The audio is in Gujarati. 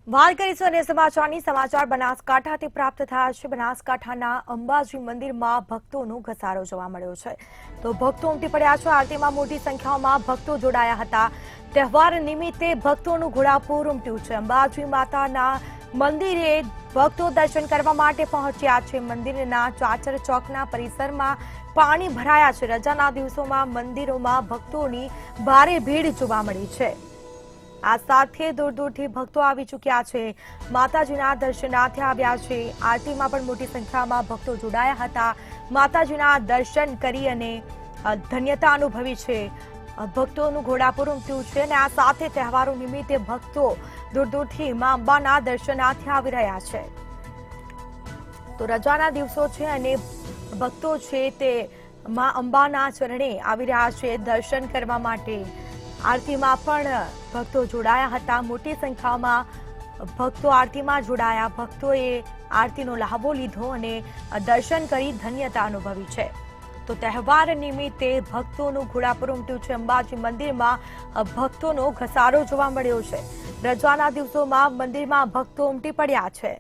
વાત કરીશું અને સમાચાર બનાસકાંઠાથી પ્રાપ્ત થયા છે। બનાસકાંઠાના અંબાજી મંદિરમાં ભક્તોનો ઘસારો જોવા મળ્યો છે, તો ભક્તો ઉમટી પડ્યા છે। આરતીમાં મોટી સંખ્યામાં ભક્તો જોડાયા હતા। તહેવાર નિમિત્તે ભક્તોનું ઘોડાપૂર ઉમટ્યું છે। અંબાજી માતાના મંદિરે ભક્તો દર્શન કરવા માટે પહોંચ્યા છે। મંદિરના ચાચર ચોકના પરિસરમાં પાણી ભરાયા છે। રજાના દિવસોમાં મંદિરોમાં ભક્તોની ભારે ભીડ જોવા મળી છે। આ સાથે દૂર દૂરથી ભક્તો આવી ચૂક્યા છે, માતાજીના દર્શનાર્થે આવ્યા છે। આરતીમાં પણ મોટી સંખ્યામાં ભક્તો જોડાયા હતા। માતાજીના દર્શન કરી અને ધન્યતા અનુભવી છે। ભક્તોનું ઘોડાપૂર ઉમટ્યું છે અને આ સાથે તહેવારો નિમિત્તે ભક્તો દૂર દૂરથી મા અંબાના દર્શનાર્થે આવી રહ્યા છે। તો રજાના દિવસો છે અને ભક્તો છે તે મા અંબાના ચરણે આવી રહ્યા છે દર્શન કરવા માટે। આરતીમાં પણ ભક્તો જોડાયા હતા। મોટી સંખ્યામાં ભક્તો આરતીમાં જોડાયા। ભક્તોએ આરતીનો લાભો લીધો અને દર્શન કરી ધન્યતા અનુભવી છે। તો તહેવાર નિમિત્તે ભક્તોનું ઘોડાપૂર ઉમટ્યું છે। અંબાજી મંદિરમાં ભક્તોનો ઘસારો જોવા મળ્યો છે। રજાના દિવસોમાં મંદિરમાં ભક્તો ઉમટી પડ્યા છે।